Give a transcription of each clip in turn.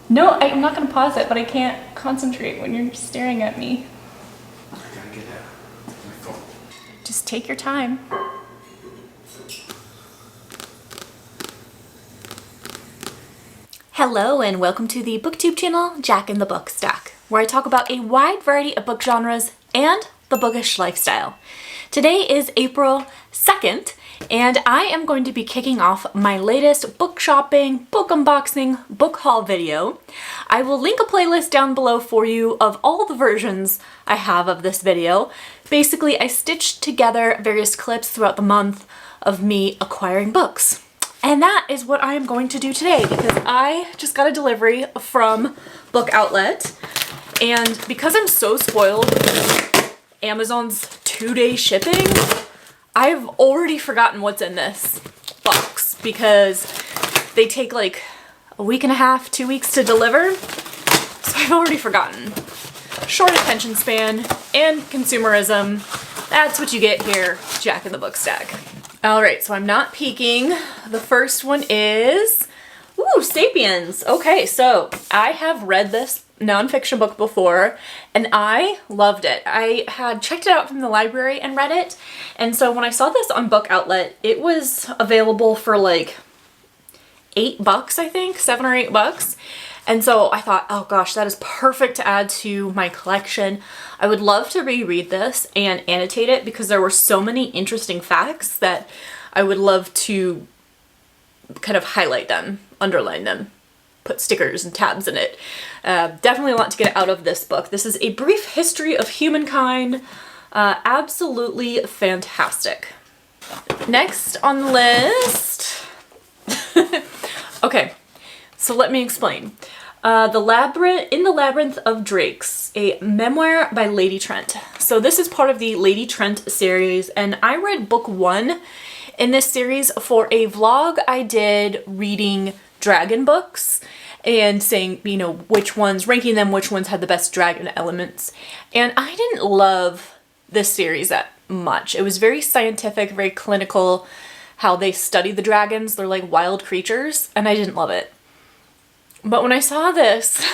No, I'm not gonna pause it, but I can't concentrate when you're staring at me. I gotta get my phone. Just take your time. Hello and welcome to the booktube channel, Jack in the Book Stack, where I talk about a wide variety of book genres and the bookish lifestyle. Today is April 2nd, and I am going to be kicking off my latest book shopping, book unboxing, book haul video. I will link a playlist down below for you of all the versions I have of this video. Basically, I stitched together various clips throughout the month of me acquiring books. And that is what I am going to do today because I just got a delivery from Book Outlet. And because I'm so spoiled with Amazon's 2-day shipping, I've already forgotten what's in this box because they take like a week and a half, 2 weeks to deliver. So I've already forgotten. Short attention span and consumerism. That's what you get here, Jack in the Book Stack. All right, so I'm not peeking. The first one is, Sapiens. Okay, so I have read this nonfiction book before and I loved it. I had checked it out from the library and read it. And so when I saw this on Book Outlet, it was available for like $8, I think, $7 or $8. And so I thought, oh gosh, that is perfect to add to my collection. I would love to reread this and annotate it because there were so many interesting facts that I would love to kind of highlight them, underline them, put stickers and tabs in it. Definitely a lot to get out of this book. This is A Brief History of Humankind. Absolutely fantastic. Next on the list. Okay. So let me explain. In the Labyrinth of Drakes, a memoir by Lady Trent. So this is part of the Lady Trent series, and I read book 1 in this series for a vlog I did reading dragon books and saying, you know, which ones, ranking them, which ones had the best dragon elements. And I didn't love this series that much. It was very scientific, very clinical, how they study the dragons. They're like wild creatures, and I didn't love it. But when I saw this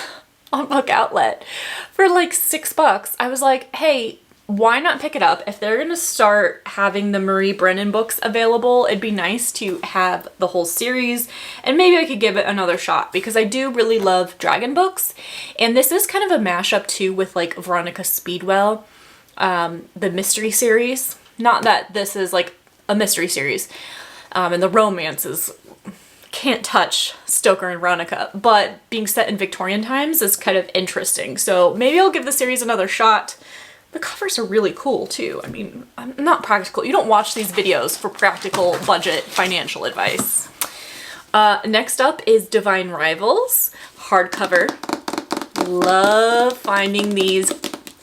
on Book Outlet for like $6, I was like, hey, why not pick it up? If they're gonna start having the Marie Brennan books available, it'd be nice to have the whole series and maybe I could give it another shot because I do really love dragon books. And this is kind of a mashup too with like Veronica Speedwell, the mystery series. Not that this is like a mystery series and the romance is can't touch Stoker and Veronica, but being set in Victorian times is kind of interesting. So maybe I'll give the series another shot. The covers are really cool too. I mean, I'm not practical. You don't watch these videos for practical budget financial advice. Next up is Divine Rivals, hardcover. Love finding these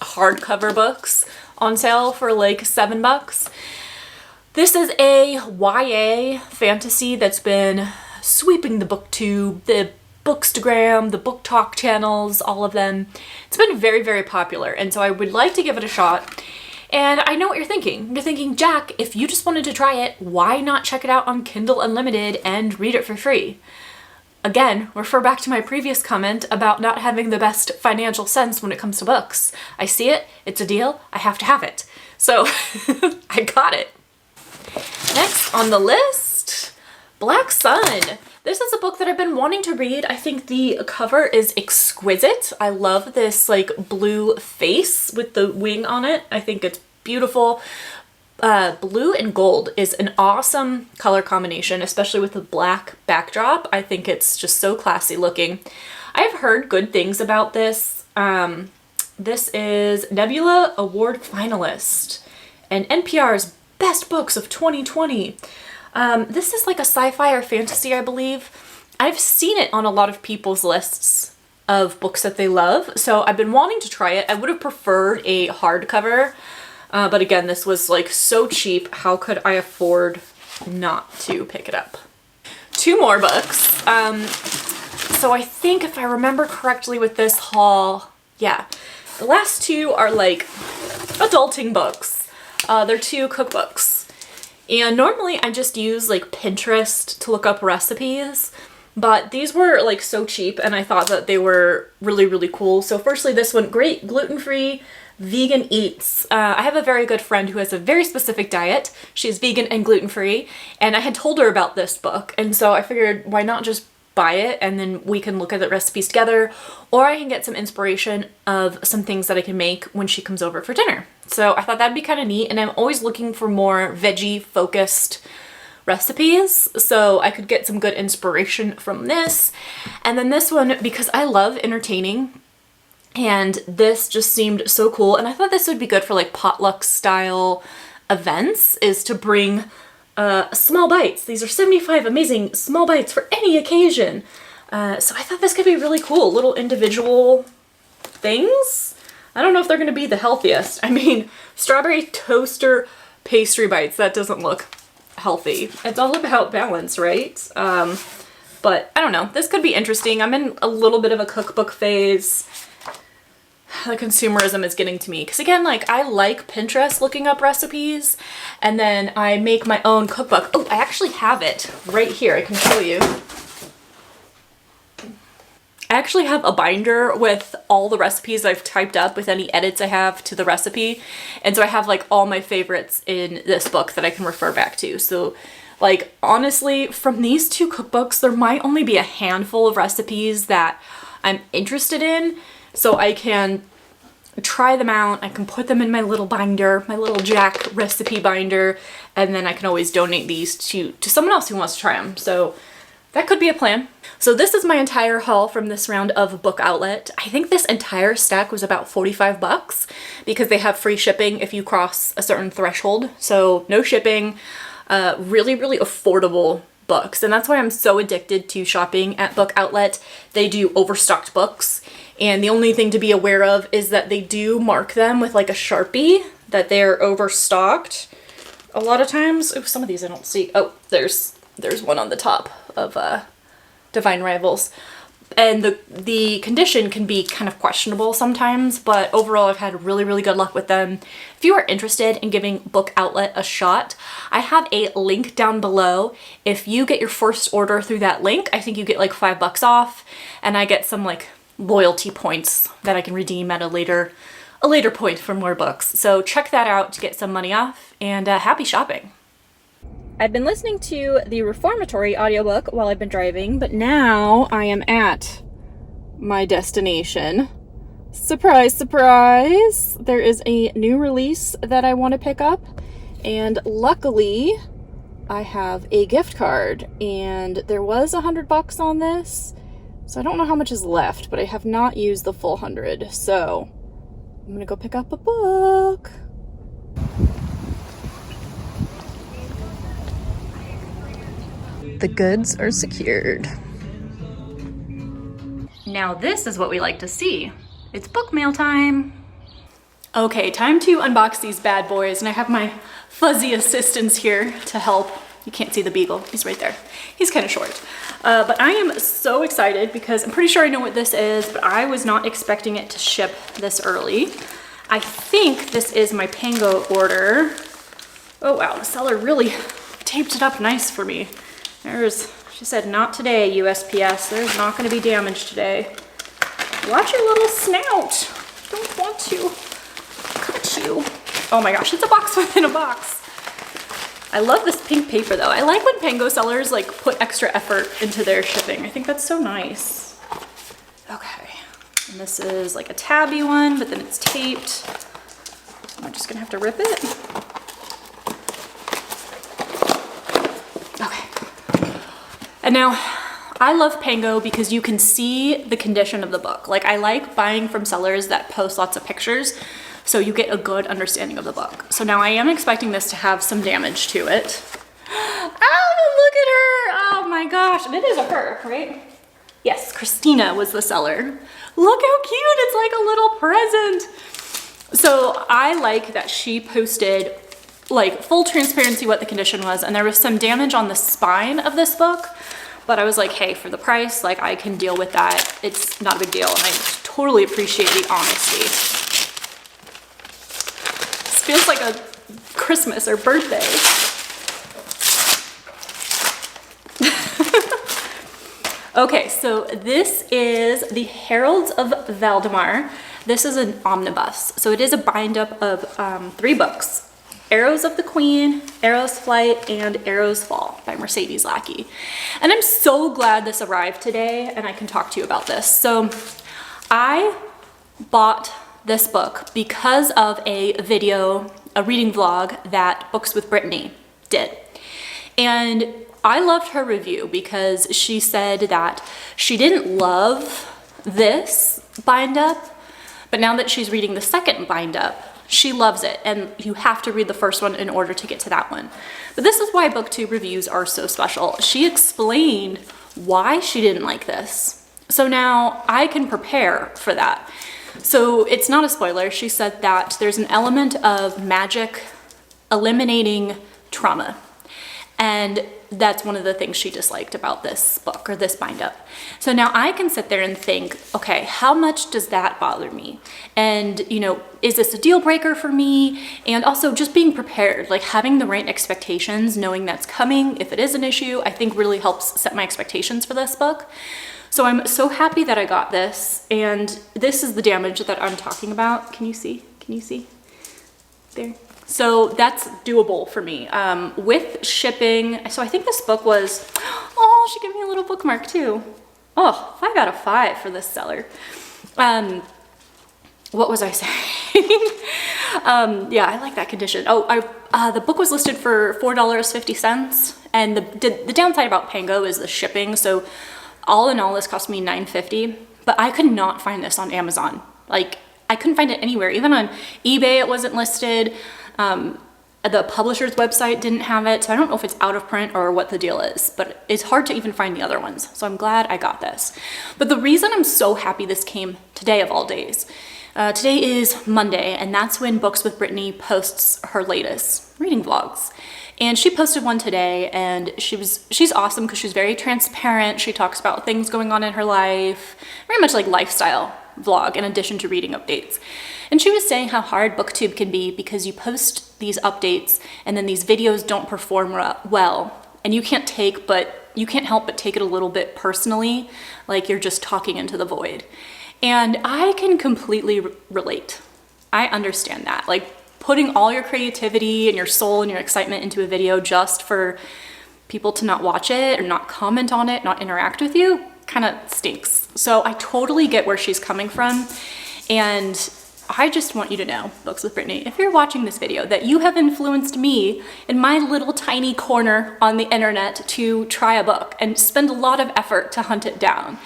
hardcover books on sale for like $7. This is a YA fantasy that's been sweeping the booktube, the bookstagram, the book talk channels, all of them. It's been very, very popular, and so I would like to give it a shot. And I know what you're thinking. You're thinking, Jack, if you just wanted to try it, why not check it out on Kindle Unlimited and read it for free? Again, refer back to my previous comment about not having the best financial sense when it comes to books. I see it, it's a deal, I have to have it. So I got it. Next on the list, Black Sun. This is a book that I've been wanting to read. I think the cover is exquisite. I love this like blue face with the wing on it. I think it's beautiful. Blue and gold is an awesome color combination, especially with the black backdrop. I think it's just so classy looking. I've heard good things about this. This is Nebula Award finalist and NPR's Best Books of 2020. This is like a sci-fi or fantasy, I believe. I've seen it on a lot of people's lists of books that they love, so I've been wanting to try it. I would have preferred a hardcover, but again, this was like so cheap. How could I afford not to pick it up? 2 more books. So I think if I remember correctly with this haul, yeah, the last 2 are like adulting books. They're 2 cookbooks. And normally I just use like Pinterest to look up recipes, but these were like so cheap and I thought that they were really, really cool. So firstly, this one, great gluten-free vegan eats. I have a very good friend who has a very specific diet. She's vegan and gluten-free, and I had told her about this book, and so I figured why not just buy it and then we can look at the recipes together, or I can get some inspiration of some things that I can make when she comes over for dinner. So I thought that'd be kind of neat, and I'm always looking for more veggie focused recipes, so I could get some good inspiration from this. And then this one, because I love entertaining, and this just seemed so cool, and I thought this would be good for like potluck style events, is to bring small bites. These are 75 amazing small bites for any occasion. So I thought this could be really cool, little individual things. I don't know if they're gonna be the healthiest. I mean, strawberry toaster pastry bites, that doesn't look healthy. It's all about balance, right? But I don't know, this could be interesting. I'm in a little bit of a cookbook phase. The consumerism is getting to me, because again, like, I like Pinterest looking up recipes, and then I make my own cookbook. Oh, I actually have it right here. I can show you. I actually have a binder with all the recipes I've typed up with any edits I have to the recipe, and so I have like all my favorites in this book that I can refer back to. So like, honestly, from these two cookbooks, there might only be a handful of recipes that I'm interested in, so I can try them out. I can put them in my little binder, my little Jack recipe binder, and then I can always donate these to someone else who wants to try them. So that could be a plan. So this is my entire haul from this round of Book Outlet. I think this entire stack was about 45 bucks because they have free shipping if you cross a certain threshold. So no shipping, really, really affordable books. And that's why I'm so addicted to shopping at Book Outlet. They do overstocked books, and the only thing to be aware of is that they do mark them with like a Sharpie that they're overstocked a lot of times. Oh, some of these I don't see. Oh, there's one on the top of Divine Rivals. And the condition can be kind of questionable sometimes, but overall I've had really, really good luck with them. If you are interested in giving Book Outlet a shot, I have a link down below. If you get your first order through that link, I think you get like $5 off, and I get some like loyalty points that I can redeem at a later point for more books. So check that out to get some money off, and happy shopping. I've been listening to the Reformatory audiobook while I've been driving, but now I am at my destination. Surprise, surprise! There is a new release that I want to pick up, and luckily I have a gift card, and there was $100 on this, so I don't know how much is left, but I have not used the full 100, so I'm gonna go pick up a book. The goods are secured. Now this is what we like to see. It's book mail time. Okay, time to unbox these bad boys, and I have my fuzzy assistants here to help. You can't see the beagle, he's right there. He's kind of short. But I am so excited because I'm pretty sure I know what this is, but I was not expecting it to ship this early. I think this is my Pango order. Oh wow, the seller really taped it up nice for me. She said, not today, USPS. There's not going to be damage today. Watch your little snout. Don't want to cut you. Oh my gosh, it's a box within a box. I love this pink paper though. I like when Pango sellers like put extra effort into their shipping. I think that's so nice. Okay, and this is like a tabby one, but then it's taped. I'm just gonna have to rip it. And now, I love Pango because you can see the condition of the book. Like, I like buying from sellers that post lots of pictures, so you get a good understanding of the book. So now I am expecting this to have some damage to it. Oh, look at her! Oh my gosh, and it is a her, right? Yes, Christina was the seller. Look how cute, it's like a little present. So I like that she posted like full transparency what the condition was, and there was some damage on the spine of this book, but I was like, hey, for the price, like I can deal with that. It's not a big deal, and I totally appreciate the honesty. This feels like a Christmas or birthday. Okay, so this is the Heralds of Valdemar. This is an omnibus. So it is a bind up of 3 books. Arrows of the Queen, Arrow's Flight, and Arrow's Fall by Mercedes Lackey. And I'm so glad this arrived today and I can talk to you about this. So I bought this book because of a video, a reading vlog that Books with Brittany did. And I loved her review because she said that she didn't love this bind up, but now that she's reading the second bind up, she loves it, and you have to read the first one in order to get to that one. But this is why booktube reviews are so special. She explained why she didn't like this. So now I can prepare for that. So it's not a spoiler. She said that there's an element of magic eliminating trauma. And that's one of the things she disliked about this book or this bind up. So now I can sit there and think, okay, how much does that bother me? And, you know, is this a deal breaker for me? And also just being prepared, like having the right expectations, knowing that's coming. If it is an issue, I think really helps set my expectations for this book. So I'm so happy that I got this. And this is the damage that I'm talking about. Can you see? Can you see? There. So that's doable for me. With shipping, so I think this book was, oh, she gave me a little bookmark too. Oh, 5 out of 5 for this seller. What was I saying? Yeah, I like that condition. Oh, the book was listed for $4.50, and the downside about Pango is the shipping. So all in all, this cost me $9.50, but I could not find this on Amazon. Like, I couldn't find it anywhere. Even on eBay, it wasn't listed. The publisher's website didn't have it, so I don't know if it's out of print or what the deal is, but it's hard to even find the other ones. So I'm glad I got this. But the reason I'm so happy this came today of all days, today is Monday, and that's when Books with Brittany posts her latest reading vlogs. And she posted one today, and she's awesome because she's very transparent. She talks about things going on in her life, very much like lifestyle vlog in addition to reading updates. And she was saying how hard booktube can be because you post these updates and then these videos don't perform well, and you can't help but take it a little bit personally, like you're just talking into the void. And I can completely relate. I understand that. Like, putting all your creativity and your soul and your excitement into a video just for people to not watch it or not comment on it, not interact with you, kind of stinks. So I totally get where she's coming from. And I just want you to know, Books with Brittany, if you're watching this video, that you have influenced me in my little tiny corner on the internet to try a book and spend a lot of effort to hunt it down.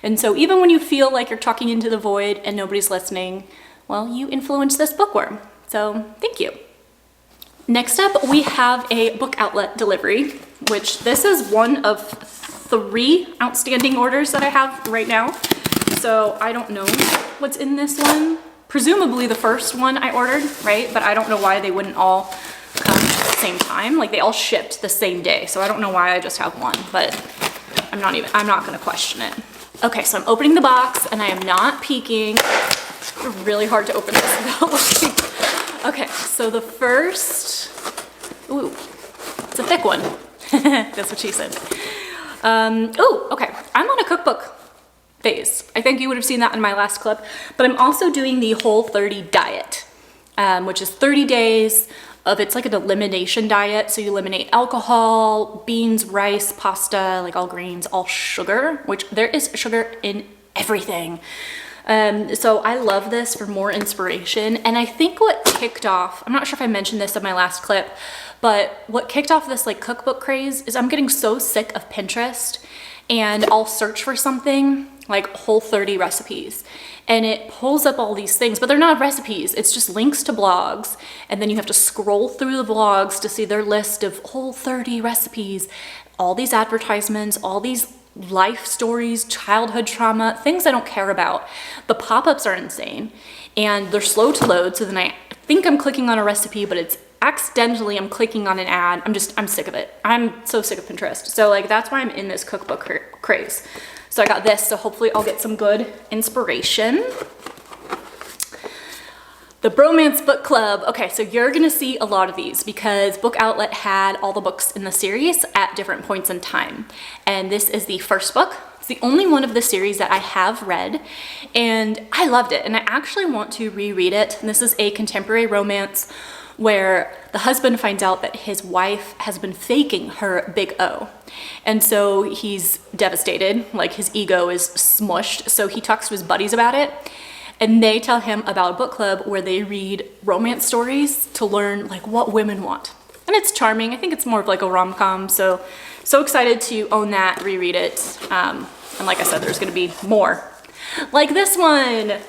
And so even when you feel like you're talking into the void and nobody's listening, well, you influenced this bookworm. So thank you. Next up, we have a book outlet delivery, which this is one of 3 outstanding orders that I have right now. So I don't know what's in this one. Presumably the first one I ordered, right? But I don't know why they wouldn't all come at the same time. Like, they all shipped the same day. So I don't know why I just have one, but I'm not gonna question it. Okay, so I'm opening the box and I am not peeking. It's really hard to open this without looking. Okay, so the first, ooh, it's a thick one. That's what she said. Ooh, okay, I'm on a cookbook phase. I think you would have seen that in my last clip, but I'm also doing the Whole30 diet, which is 30 days of, it's like an elimination diet. So you eliminate alcohol, beans, rice, pasta, like all grains, all sugar, which there is sugar in everything. So I love this for more inspiration. And I think what kicked off, I'm not sure if I mentioned this in my last clip, but what kicked off this like cookbook craze is I'm getting so sick of Pinterest, and I'll search for something like Whole30 recipes and it pulls up all these things, but they're not recipes. It's just links to blogs. And then you have to scroll through the blogs to see their list of Whole30 recipes, all these advertisements, all these life stories, childhood trauma, things I don't care about. The pop-ups are insane and they're slow to load. So then I think I'm clicking on a recipe, but it's accidentally I'm clicking on an ad. I'm sick of it. I'm so sick of Pinterest. So like, that's why I'm in this cookbook craze. So I got this, so hopefully I'll get some good inspiration. The Bromance Book Club. Okay, so you're gonna see a lot of these because Book Outlet had all the books in the series at different points in time. And this is the first book, It's the only one of the series that I have read, and I loved it, and I actually want to reread it. And this is a contemporary romance where the husband finds out that his wife has been faking her big O. And so he's devastated, like his ego is smushed. So he talks to his buddies about it, and they tell him about a book club where they read romance stories to learn like what women want. And it's charming. I think it's more of like a rom-com. So excited to own that, reread it. And like I said, there's gonna be more. Like this one,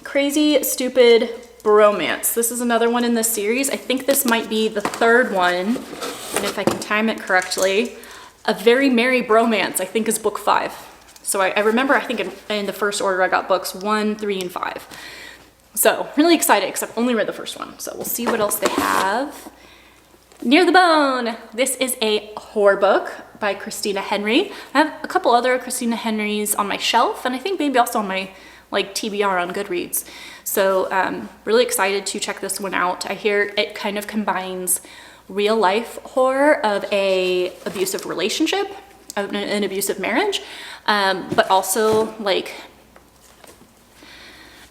Crazy Stupid Bromance. This is another one in this series. I think this might be the third one, and if I can time it correctly, A Very Merry Bromance, I think is book 5. So I remember, I think in the first order I got books 1, 3, and 5. So really excited because I've only read the first one. So we'll see what else they have. Near the Bone. This is a horror book by Christina Henry. I have a couple other Christina Henrys on my shelf, and I think maybe also on my like TBR on GoodReads. So really excited to check this one out. I hear it kind of combines real life horror of a abusive relationship, of an abusive marriage, but also like,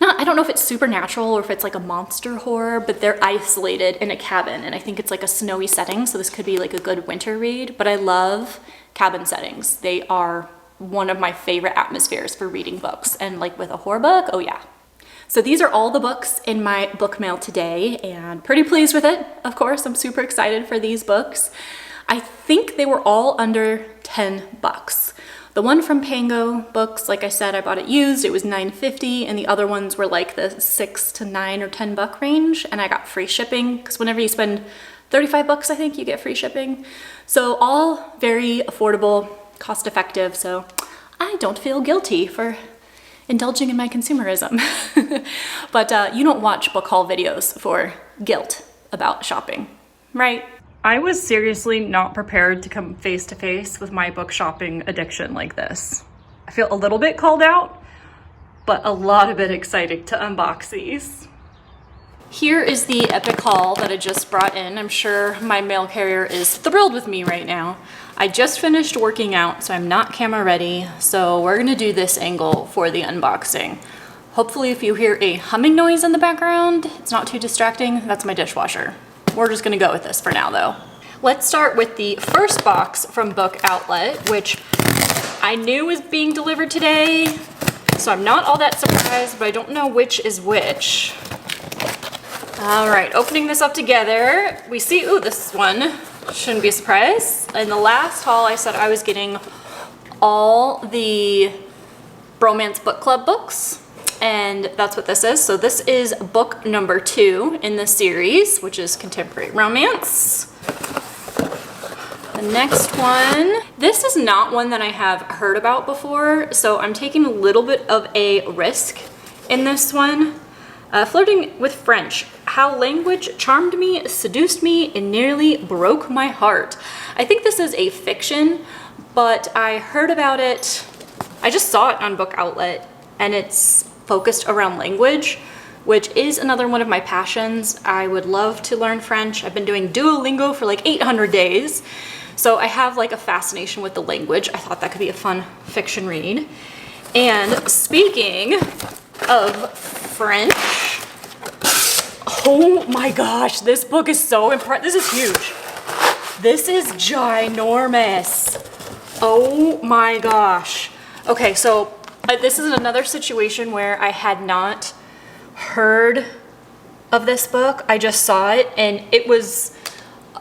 I don't know if it's supernatural or if it's like a monster horror, but they're isolated in a cabin, and I think it's like a snowy setting, so this could be like a good winter read. But I love cabin settings. They are one of my favorite atmospheres for reading books, and like with a horror book, oh yeah. So these are all the books in my book mail today, and pretty pleased with it. Of course, I'm super excited for these books. I think they were all under 10 bucks. The one from Pango Books, like I said, I bought it used. It was $9.50, and the other ones were like the $6 to $9 or $10 range, and I got free shipping because whenever you spend 35 bucks, I think you get free shipping. So all very affordable, cost effective. So I don't feel guilty for indulging in my consumerism. But you don't watch book haul videos for guilt about shopping, right? I was seriously not prepared to come face to face with my book shopping addiction like this. I feel a little bit called out, but a lot of it excited to unbox these. Here is the epic haul that I just brought in. I'm sure my mail carrier is thrilled with me right now. I just finished working out, so I'm not camera ready. So we're gonna do this angle for the unboxing. Hopefully if you hear a humming noise in the background, it's not too distracting. That's my dishwasher. We're just gonna go with this for now though. Let's start with the first box from Book Outlet, which I knew was being delivered today. So I'm not all that surprised, but I don't know which is which. All right, opening this up together, we see, ooh, this one shouldn't be a surprise. In the last haul, I said I was getting all the Bromance Book Club books, and that's what this is. So this is book number 2 in the series, which is Contemporary Romance. The next one, this is not one that I have heard about before, so I'm taking a little bit of a risk in this one. Flirting with French, How Language Charmed Me, Seduced Me, and Nearly Broke My Heart. I think this is a fiction, but I heard about it, I just saw it on Book Outlet, and it's focused around language, which is another one of my passions. I would love to learn French. I've been doing Duolingo for like 800 days, so I have like a fascination with the language. I thought that could be a fun fiction read. And speaking of French, oh my gosh, this book is so impressive. This is huge. This is ginormous. Oh my gosh. Okay, so this is another situation where I had not heard of this book. I just saw it and it was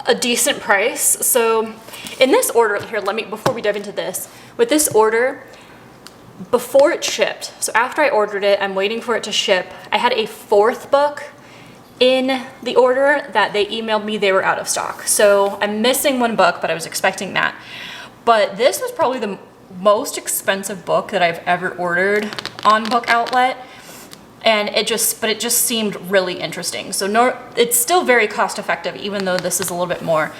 a decent price. So in this order, here, before we dive into this, with this order, before it shipped, so after I ordered it, I'm waiting for it to ship, I had a 4th book in the order that they emailed me they were out of stock. So I'm missing 1 book, but I was expecting that. But this was probably the most expensive book that I've ever ordered on Book Outlet, and it just seemed really interesting. So it's still very cost effective, even though this is a little bit more.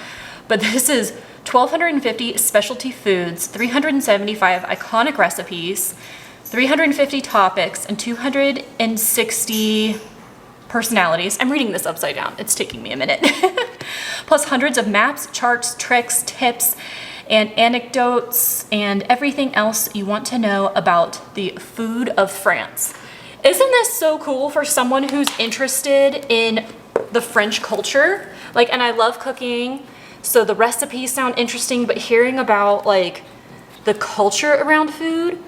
But this is 1,250 specialty foods, 375 iconic recipes, 350 topics, and 260 personalities. I'm reading this upside down. It's taking me a minute. Plus hundreds of maps, charts, tricks, tips, and anecdotes and everything else you want to know about the food of France. Isn't this so cool for someone who's interested in the French culture? Like, and I love cooking, so the recipes sound interesting, but hearing about like the culture around food,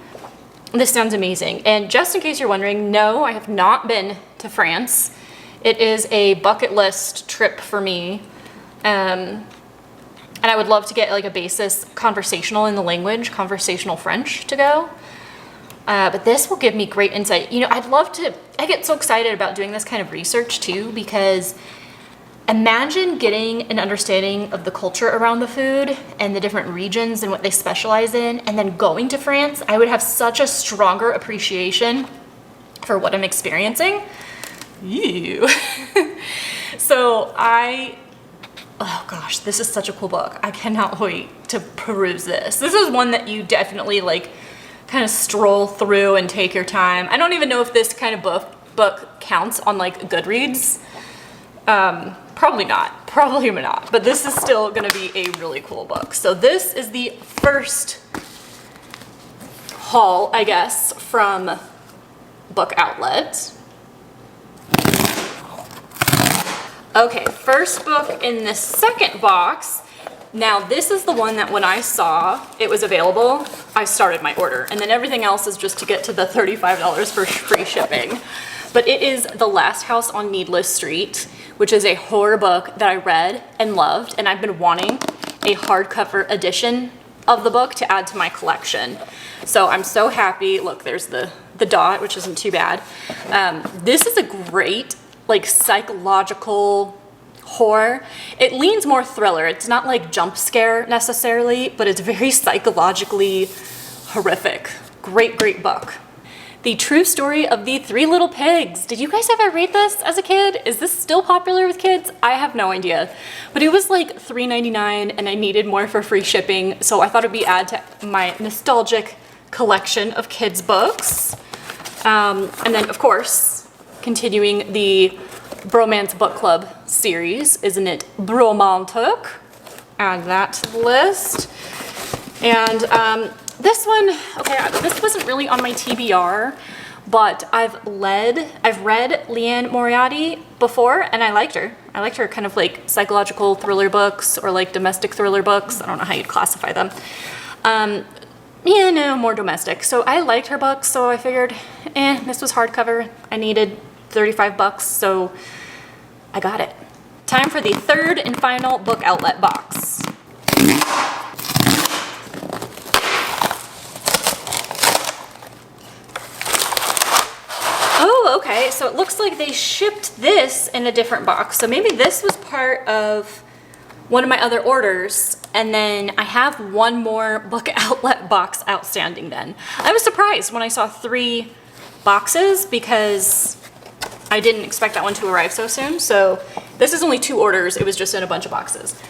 this sounds amazing. And just in case you're wondering, no, I have not been to France. It is a bucket list trip for me. And I would love to get like a basis conversational in the language, conversational French to go. But this will give me great insight. You know, I get so excited about doing this kind of research too, because imagine getting an understanding of the culture around the food and the different regions and what they specialize in, and then going to France, I would have such a stronger appreciation for what I'm experiencing. Ew. So oh gosh, this is such a cool book. I cannot wait to peruse this. This is one that you definitely like kind of stroll through and take your time. I don't even know if this kind of book counts on like GoodReads. Probably not, but this is still gonna be a really cool book. So this is the first haul, I guess, from Book Outlet. Okay, first book in the second box. Now this is the one that when I saw it was available, I started my order, and then everything else is just to get to the $35 for free shipping. But it is The Last House on Needless Street, which is a horror book that I read and loved, and I've been wanting a hardcover edition of the book to add to my collection. So I'm so happy. Look, there's the dot, which isn't too bad. This is a great like psychological horror. It leans more thriller. It's not like jump scare necessarily, but it's very psychologically horrific. Great book. The True Story of the Three Little Pigs. Did you guys ever read this as a kid? Is this still popular with kids? I have no idea. But it was like $3.99 and I needed more for free shipping, so I thought it'd be add to my nostalgic collection of kids books. And then of course, continuing the Bromance Book Club series, isn't it bromantic? Add that to the list. And this one, okay, this wasn't really on my TBR, but I've read Leanne Moriarty before, and I liked her. I liked her kind of like psychological thriller books or like domestic thriller books. I don't know how you'd classify them. Yeah, no, more domestic. So I liked her books, so I figured, this was hardcover. I needed $35, so I got it. Time for the third and final Book Outlet box. Oh, okay, so it looks like they shipped this in a different box. So maybe this was part of one of my other orders, and then I have one more Book Outlet box outstanding then. I was surprised when I saw 3 boxes because I didn't expect that one to arrive so soon. So this is only 2 orders. It was just in a bunch of boxes.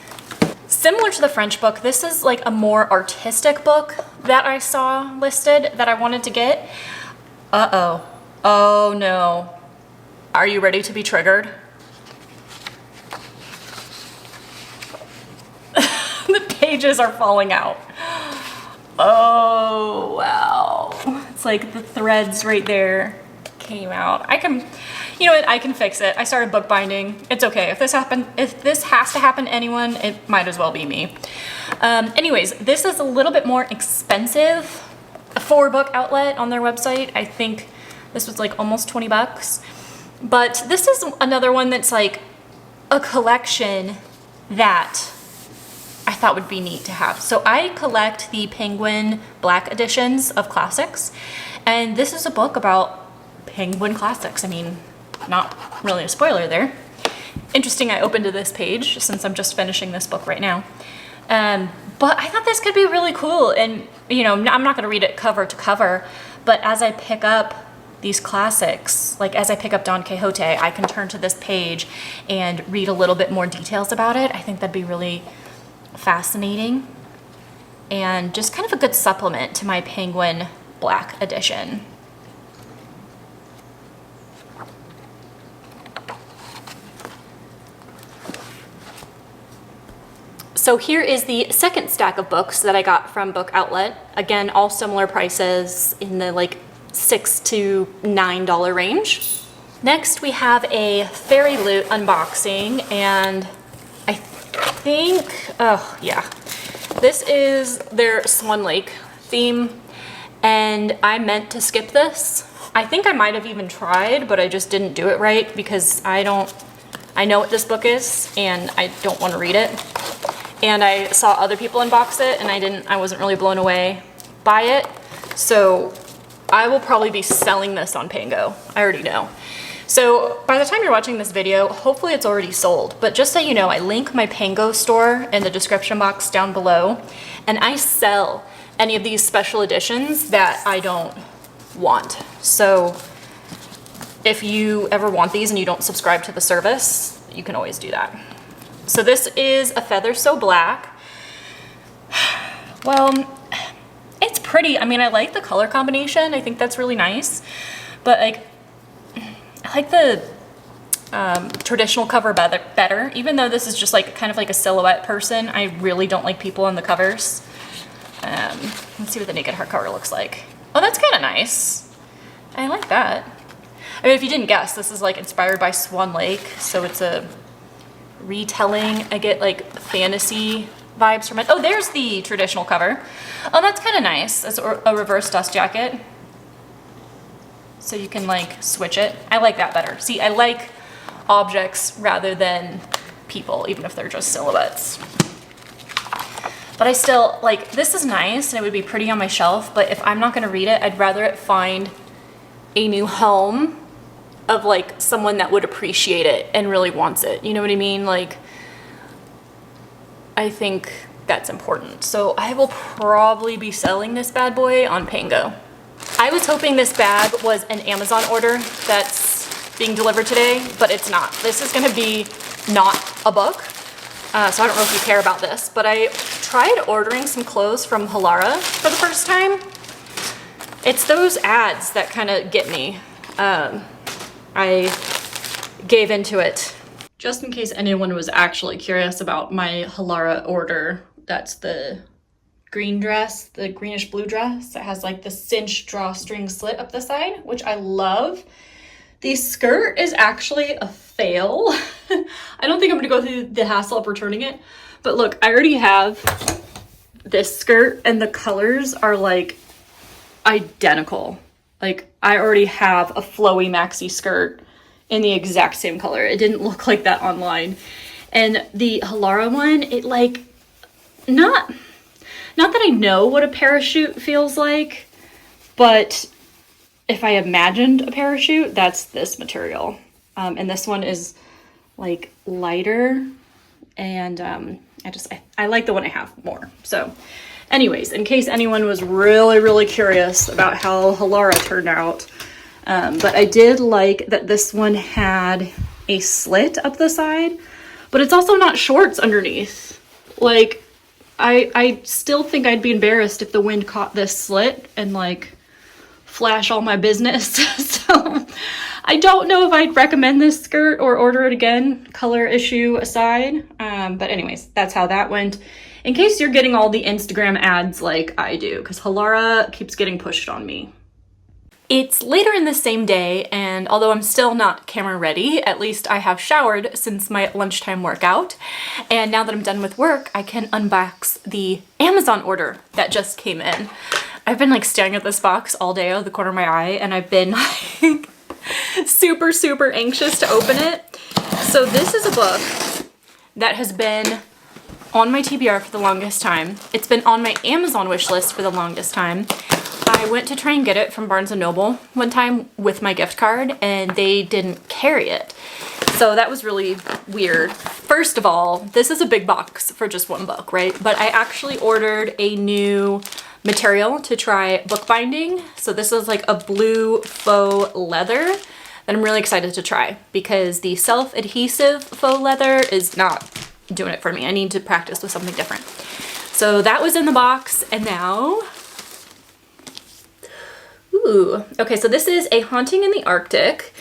Similar to the French book, this is like a more artistic book that I saw listed that I wanted to get. Uh-oh. Oh no. Are you ready to be triggered? The pages are falling out. Oh, wow. It's like the threads right there came out. You know what, I can fix it. I started bookbinding. It's okay. If this has to happen to anyone, it might as well be me. Anyways, this is a little bit more expensive for Book Outlet on their website. I think this was like almost $20. But this is another one that's like a collection that I thought would be neat to have. So I collect the Penguin Black editions of classics, and this is a book about Penguin classics. I mean, not really a spoiler there. Interesting, I opened to this page since I'm just finishing this book right now. But I thought this could be really cool, and you know, I'm not gonna read it cover to cover, but as I pick up these classics, like as I pick up Don Quixote, I can turn to this page and read a little bit more details about it. I think that'd be really fascinating and just kind of a good supplement to my Penguin Black edition. So here is the second stack of books that I got from Book Outlet. Again, all similar prices in the like $6 to $9 range. Next, we have a Fairy Loot unboxing, and I think, oh yeah, this is their Swan Lake theme, and I meant to skip this. I think I might have even tried, but I just didn't do it right because I know what this book is, and I don't want to read it. And I saw other people unbox it, and I wasn't really blown away by it. So I will probably be selling this on Pango. I already know. So by the time you're watching this video, hopefully it's already sold. But just so you know, I link my Pango store in the description box down below, and I sell any of these special editions that I don't want. So if you ever want these and you don't subscribe to the service, you can always do that. So this is A Feather So Black. Well, it's pretty. I mean, I like the color combination. I think that's really nice. But like, I like the traditional cover better. Even though this is just like kind of like a silhouette person, I really don't like people on the covers. Let's see what the naked hardcover looks like. Oh, that's kind of nice. I like that. I mean, if you didn't guess, this is like inspired by Swan Lake, so it's a retelling. I get like fantasy vibes from it. Oh, there's the traditional cover. Oh, that's kind of nice. It's a reverse dust jacket, so you can like switch it. I like that better. See, I like objects rather than people, even if they're just silhouettes. But I still, like, this is nice and it would be pretty on my shelf, but if I'm not gonna read it, I'd rather it find a new home of like someone that would appreciate it and really wants it. You know what I mean? Like, I think that's important. So I will probably be selling this bad boy on Pango. I was hoping this bag was an Amazon order that's being delivered today, but it's not. This is gonna be not a book. So I don't know if you care about this, but I tried ordering some clothes from Halara for the first time. It's those ads that kind of get me. I gave into it. Just in case anyone was actually curious about my Halara order, that's the green dress, the greenish blue dress that has like the cinched drawstring slit up the side, which I love. The skirt is actually a fail. I don't think I'm gonna go through the hassle of returning it, but look, I already have this skirt and the colors are like identical. Like, I already have a flowy maxi skirt in the exact same color. It didn't look like that online. And the Halara one, it like, not that I know what a parachute feels like, but if I imagined a parachute, that's this material. And this one is like lighter, and I like the one I have more. So anyways, in case anyone was really curious about how Halara turned out, but I did like that this one had a slit up the side, but it's also not shorts underneath. Like, I still think I'd be embarrassed if the wind caught this slit and like flash all my business. So I don't know if I'd recommend this skirt or order it again, color issue aside. But anyways, that's how that went. In case you're getting all the Instagram ads like I do, because Halara keeps getting pushed on me. It's later in the same day, and although I'm still not camera ready, at least I have showered since my lunchtime workout. And now that I'm done with work, I can unbox the Amazon order that just came in. I've been like staring at this box all day out of the corner of my eye, and I've been like super anxious to open it. So this is a book that has been on my TBR for the longest time. It's been on my Amazon wish list for the longest time. I went to try and get it from Barnes & Noble one time with my gift card, and they didn't carry it. So that was really weird. First of all, this is a big box for just one book, right? But I actually ordered a new material to try bookbinding. So this is like a blue faux leather that I'm really excited to try, because the self-adhesive faux leather is not doing it for me. I need to practice with something different. So that was in the box, and now, ooh, okay, so this is A Haunting in the Arctic,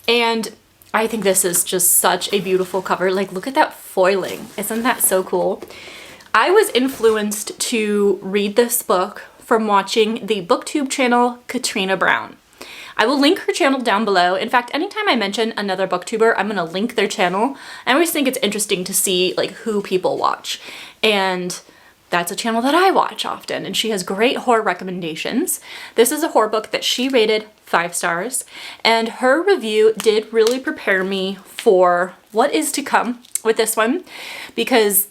and I think this is just such a beautiful cover. Like, look at that foiling. Isn't that so cool? I was influenced to read this book from watching the booktube channel Katrina Brown. I will link her channel down below. In fact, anytime I mention another booktuber, I'm gonna link their channel. I always think it's interesting to see like who people watch. And that's a channel that I watch often, and she has great horror recommendations. This is a horror book that she rated 5 stars, and her review did really prepare me for what is to come with this one, because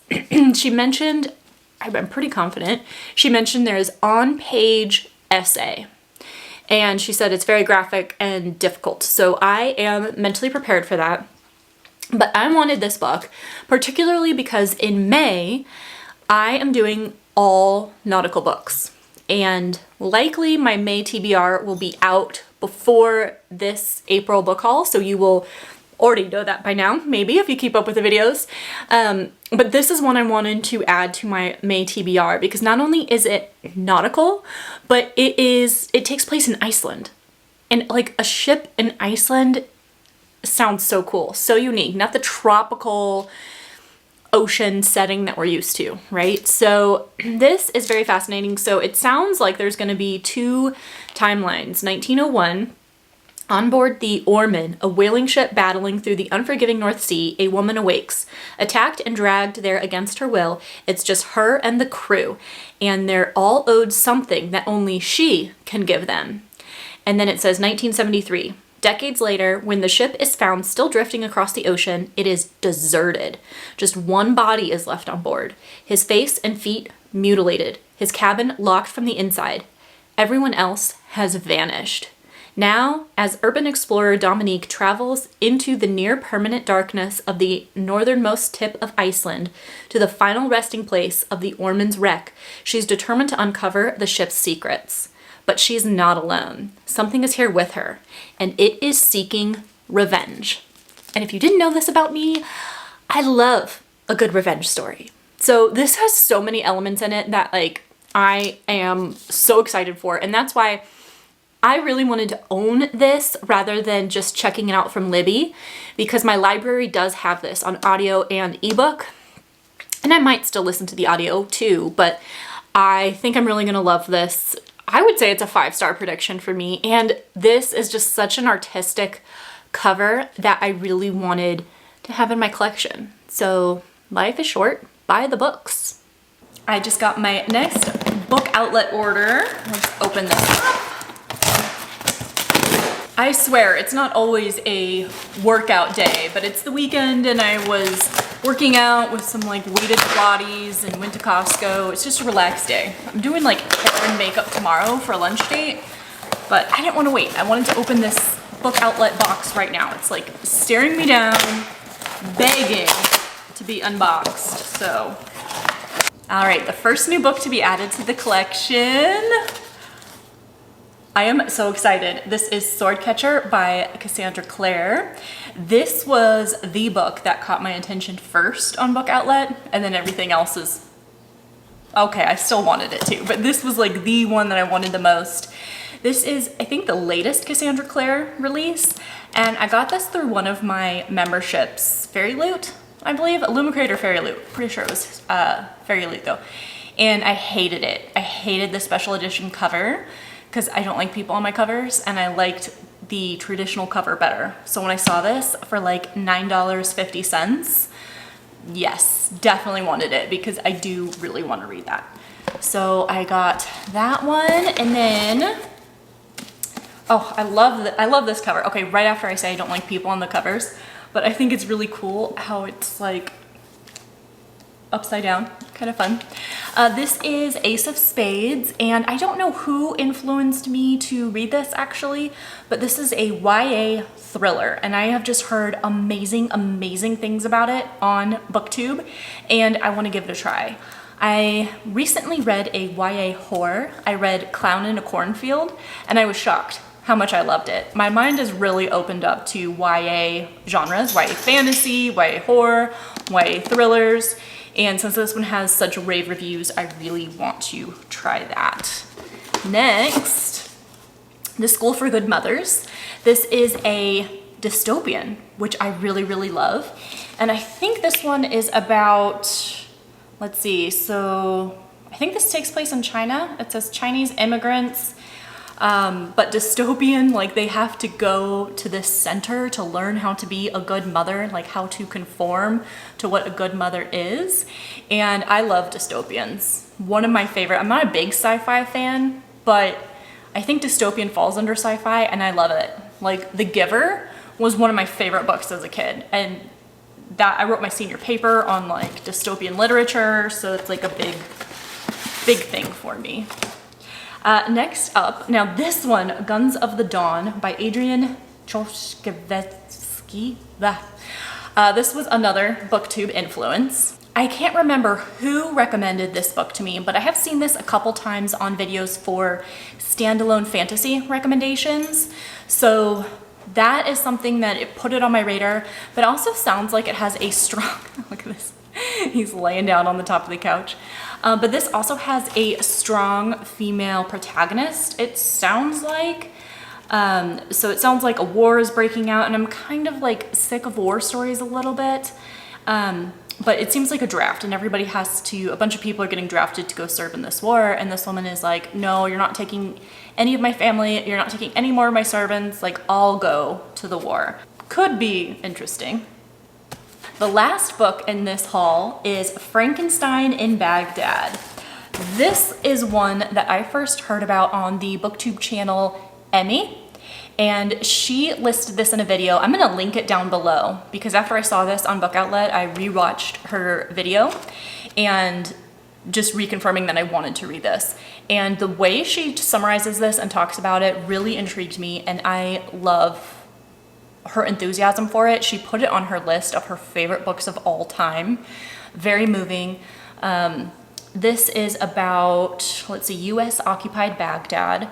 she mentioned, I'm pretty confident, she mentioned there's on-page essay. And she said it's very graphic and difficult. So I am mentally prepared for that. But I wanted this book, particularly because in May, I am doing all nautical books. And likely my May TBR will be out before this April book haul. So you will already know that by now, maybe, if you keep up with the videos. But this is one I wanted to add to my May TBR because not only is it nautical, but it takes place in Iceland. And like a ship in Iceland sounds so cool, so unique, not the tropical ocean setting that we're used to, right? So this is very fascinating. So it sounds like there's going to be 2 timelines. 1901, on board the Ormen, a whaling ship battling through the unforgiving North Sea, a woman awakes. Attacked and dragged there against her will, it's just her and the crew, and they're all owed something that only she can give them. And then it says 1973. Decades later, when the ship is found still drifting across the ocean, it is deserted. Just one body is left on board. His face and feet mutilated. His cabin locked from the inside. Everyone else has vanished. Now, as urban explorer Dominique travels into the near-permanent darkness of the northernmost tip of Iceland to the final resting place of the Ormen's wreck, she's determined to uncover the ship's secrets. But she's not alone. Something is here with her, and it is seeking revenge. And if you didn't know this about me, I love a good revenge story. So this has so many elements in it that like I am so excited for, and that's why I really wanted to own this rather than just checking it out from Libby, because my library does have this on audio and ebook, and I might still listen to the audio too, but I think I'm really gonna love this. I would say it's a 5-star prediction for me, and this is just such an artistic cover that I really wanted to have in my collection. So life is short, buy the books. I just got my next book outlet order. Let's open this up. I swear, it's not always a workout day, but it's the weekend and I was working out with some like weighted Pilates and went to Costco. It's just a relaxed day. I'm doing like hair and makeup tomorrow for a lunch date, but I didn't want to wait. I wanted to open this book outlet box right now. It's like staring me down, begging to be unboxed. So, all right, the first new book to be added to the collection. I am so excited. This is Swordcatcher by Cassandra Clare. This was the book that caught my attention first on Book Outlet, and then everything else is okay. I still wanted it too, but this was like the one that I wanted the most. This is, I think, the latest Cassandra Clare release, and I got this through one of my memberships, Fairy Loot, I believe, Illumicrate or Fairy Loot. Pretty sure it was Fairy Loot though, and I hated it. I hated the special edition cover, because I don't like people on my covers, and I liked the traditional cover better. So when I saw this for like $9.50, yes, definitely wanted it because I do really want to read that. So I got that one, and then, oh, I love this cover. Okay, right after I say I don't like people on the covers, but I think it's really cool how it's like upside down, kind of fun. This is Ace of Spades, and I don't know who influenced me to read this actually, but this is a YA thriller, and I have just heard amazing things about it on BookTube, and I want to give it a try. I recently read a YA horror. I read Clown in a Cornfield, and I was shocked how much I loved it. My mind is really opened up to YA genres, YA fantasy, YA horror, YA thrillers. And since this one has such rave reviews, I really want to try that. Next, The School for Good Mothers. This is a dystopian, which I really love. And I think this one is about let's see, so I think this takes place in China. It says Chinese immigrants, but dystopian, like they have to go to this center to learn how to be a good mother, like how to conform to what a good mother is. And I love dystopians. One of my favorite, I'm not a big sci-fi fan, but I think dystopian falls under sci-fi and I love it. Like The Giver was one of my favorite books as a kid, and that I wrote my senior paper on like dystopian literature, so it's like a big thing for me. Next up, now this one, Guns of the Dawn by Adrian Choshkevetsky. This was another booktube influence. I can't remember who recommended this book to me, but I have seen this a couple times on videos for standalone fantasy recommendations. So that is something that it put it on my radar, but it also sounds like it has a strong, look at this, he's laying down on the top of the couch. But this also has a strong female protagonist, it sounds like. So it sounds like a war is breaking out, and I'm kind of like sick of war stories a little bit. But it seems like a draft, and everybody has to, a bunch of people are getting drafted to go serve in this war, and this woman is like, no, you're not taking any of my family, you're not taking any more of my servants, like I'll go to the war. Could be interesting. The last book in this haul is Frankenstein in Baghdad. This is one that I first heard about on the booktube channel Emmy, and she listed this in a video. I'm gonna link it down below because after I saw this on Book Outlet, I rewatched her video and just reconfirming that I wanted to read this. And the way she summarizes this and talks about it really intrigued me, and I love her enthusiasm for it. She put it on her list of her favorite books of all time. Very moving. This is about, let's see, US occupied Baghdad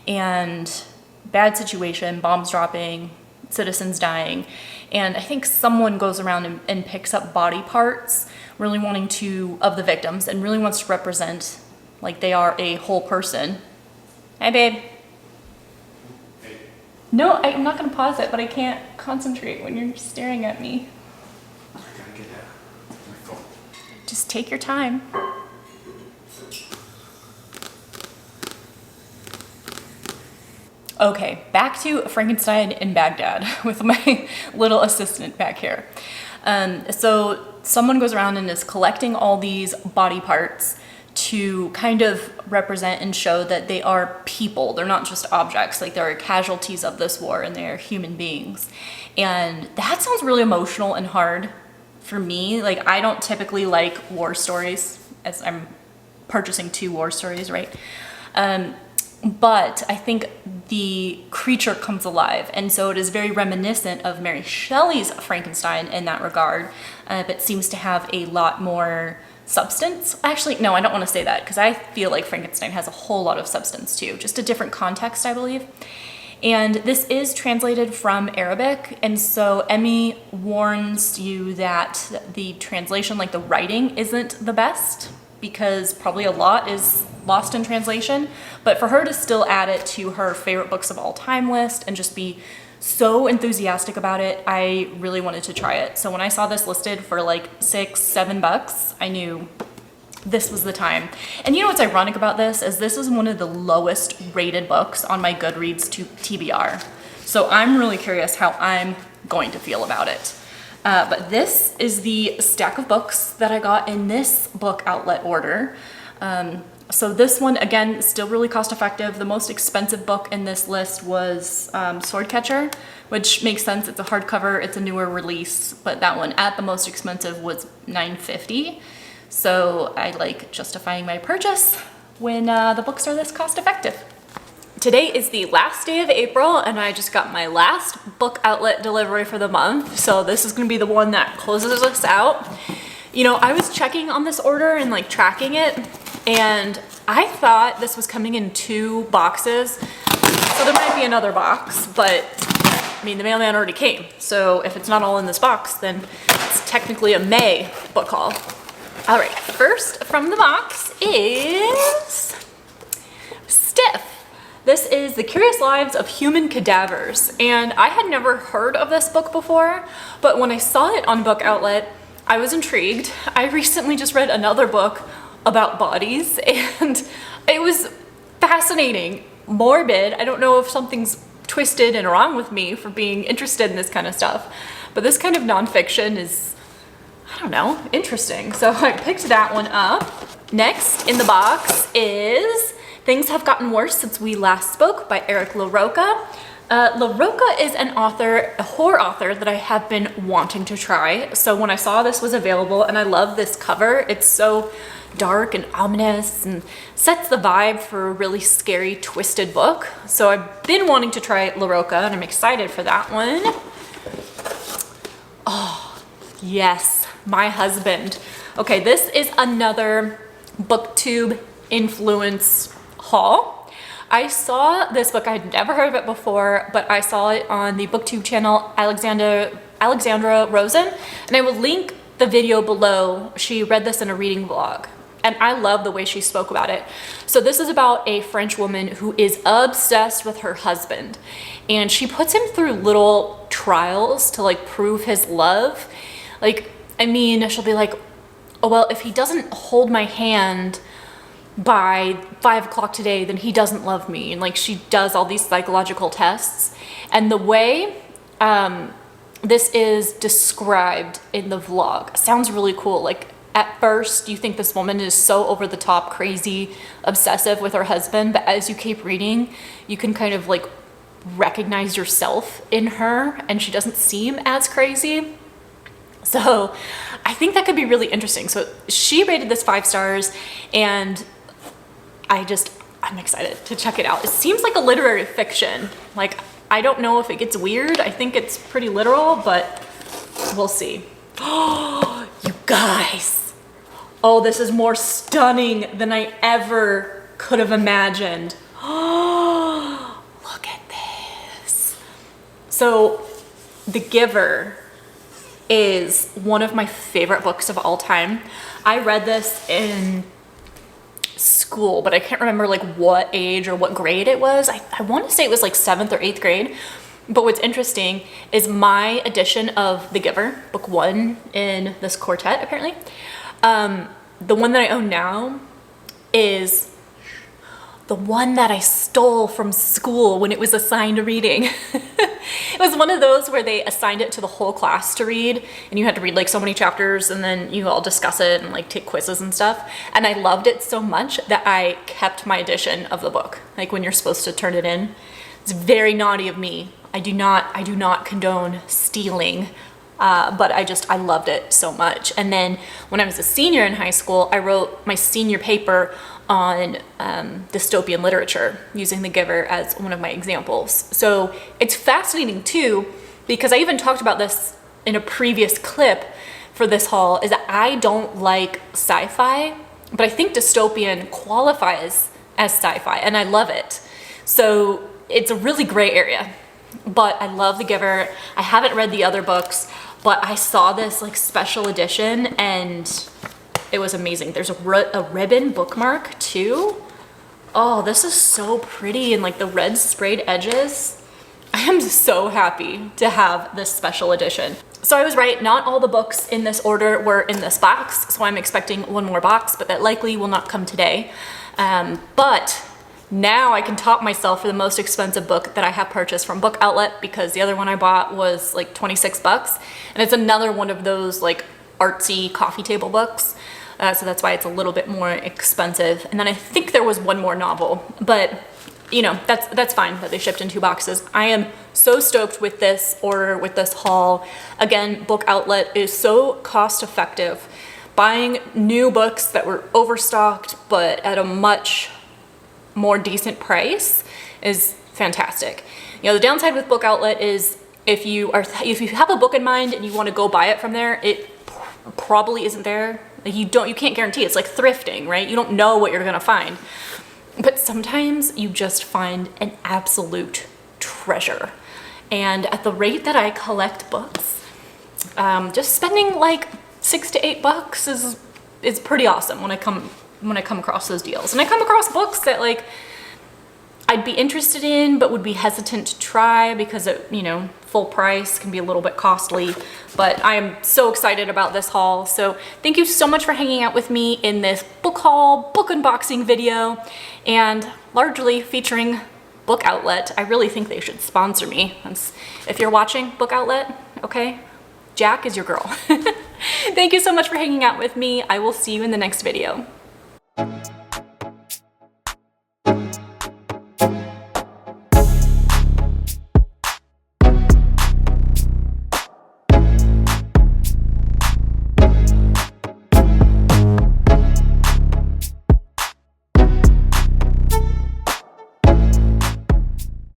and bad situation, bombs dropping, citizens dying. And I think someone goes around and picks up body parts, really wanting to, of the victims, and really wants to represent like they are a whole person. Hi, babe. No, I'm not gonna pause it, but I can't concentrate when you're staring at me. I gotta get my phone. Just take your time. Okay, back to Frankenstein in Baghdad with my little assistant back here. So someone goes around and is collecting all these body parts to kind of represent and show that they are people. They're not just objects, like they're casualties of this war and they're human beings. And that sounds really emotional and hard for me. Like I don't typically like war stories, as I'm purchasing 2 war stories, right? But I think the creature comes alive, and so it is very reminiscent of Mary Shelley's Frankenstein in that regard, but seems to have a lot more substance. Actually, no, I don't want to say that because I feel like Frankenstein has a whole lot of substance too, just a different context, I believe. And this is translated from Arabic, and so Emmy warns you that the translation, like the writing, isn't the best because probably a lot is lost in translation, but for her to still add it to her favorite books of all time list and just be so enthusiastic about it, I really wanted to try it. So when I saw this listed for like $6-7, I knew this was the time. And you know what's ironic about this is this is one of the lowest rated books on my GoodReads TBR. So I'm really curious how I'm going to feel about it. But this is the stack of books that I got in this Book Outlet order. So this one, again, still really cost effective. The most expensive book in this list was Swordcatcher, which makes sense. It's a hardcover, it's a newer release, but that one at the most expensive was $9.50. So I like justifying my purchase when the books are this cost effective. Today is the last day of April, and I just got my last Book Outlet delivery for the month. So this is gonna be the one that closes us out. You know, I was checking on this order and like tracking it, and I thought this was coming in 2 boxes. So there might be another box, but I mean, the mailman already came. So if it's not all in this box, then it's technically a May book haul. All right, first from the box is Stiff. This is The Curious Lives of Human Cadavers, and I had never heard of this book before, but when I saw it on Book Outlet, I was intrigued. I recently just read another book about bodies and it was fascinating, morbid. I don't know if something's twisted and wrong with me for being interested in this kind of stuff, but this kind of nonfiction is, I don't know, interesting. So I picked that one up. Next in the box is Things Have Gotten Worse Since We Last Spoke by Eric LaRocca. LaRocca is an author, a horror author that I have been wanting to try. So when I saw this was available, and I love this cover, it's so dark and ominous and sets the vibe for a really scary, twisted book. So I've been wanting to try LaRocca and I'm excited for that one. Oh, yes, My Husband. Okay, this is another booktube influence haul. I saw this book, I had never heard of it before, but I saw it on the booktube channel Alexandra Rosen, and I will link the video below. She read this in a reading vlog, and I love the way she spoke about it. So this is about a French woman who is obsessed with her husband, and she puts him through little trials to like prove his love. Like, I mean, she'll be like, oh, well, if he doesn't hold my hand by 5 o'clock today, then he doesn't love me. And like, she does all these psychological tests. And the way this is described in the vlog sounds really cool. Like, at first you think this woman is so over the top, crazy, obsessive with her husband, but as you keep reading, you can kind of like recognize yourself in her, and she doesn't seem as crazy. So I think that could be really interesting. So she rated this 5 stars, and I'm excited to check it out. It seems like a literary fiction. Like, I don't know if it gets weird. I think it's pretty literal, but we'll see. Oh, you guys. Oh, this is more stunning than I ever could have imagined. Oh, look at this. So, The Giver is one of my favorite books of all time. I read this in school, but I can't remember like what age or what grade it was. I want to say it was like 7th or 8th grade. But what's interesting is my edition of The Giver, book 1 in this quartet apparently. The one that I own now is the one that I stole from school when it was assigned reading. It was one of those where they assigned it to the whole class to read, and you had to read like so many chapters, and then you all discuss it and like take quizzes and stuff. And I loved it so much that I kept my edition of the book, like when you're supposed to turn it in. It's very naughty of me. I do not condone stealing, but I loved it so much. And then when I was a senior in high school, I wrote my senior paper on dystopian literature, using The Giver as one of my examples. So it's fascinating too, because I even talked about this in a previous clip for this haul, is that I don't like sci-fi, but I think dystopian qualifies as sci-fi, and I love it. So it's a really gray area, but I love The Giver. I haven't read the other books, but I saw this like special edition and it was amazing. There's a ribbon bookmark too. Oh, this is so pretty, and like the red sprayed edges. I am so happy to have this special edition. So I was right, not all the books in this order were in this box, so I'm expecting one more box, but that likely will not come today. But now I can top myself for the most expensive book that I have purchased from Book Outlet, because the other one I bought was like 26 bucks, and it's another one of those like artsy coffee table books. So that's why it's a little bit more expensive. And then I think there was one more novel, but you know, that's fine that they shipped in 2 boxes. I am so stoked with this order, with this haul. Again, Book Outlet is so cost effective. Buying new books that were overstocked but at a much more decent price is fantastic. You know, the downside with Book Outlet is if you have a book in mind and you want to go buy it from there, it probably isn't there. Like you can't guarantee. It's like thrifting, right? You don't know what you're gonna find. But sometimes you just find an absolute treasure. And at the rate that I collect books, just spending like $6 to $8 is pretty awesome when I come across those deals. And I come across books that like I'd be interested in, but would be hesitant to try because it, you know, full price can be a little bit costly. But I am so excited about this haul. So thank you so much for hanging out with me in this book haul, book unboxing video, and largely featuring Book Outlet. I really think they should sponsor me. If you're watching, Book Outlet, okay? Jack is your girl. Thank you so much for hanging out with me. I will see you in the next video.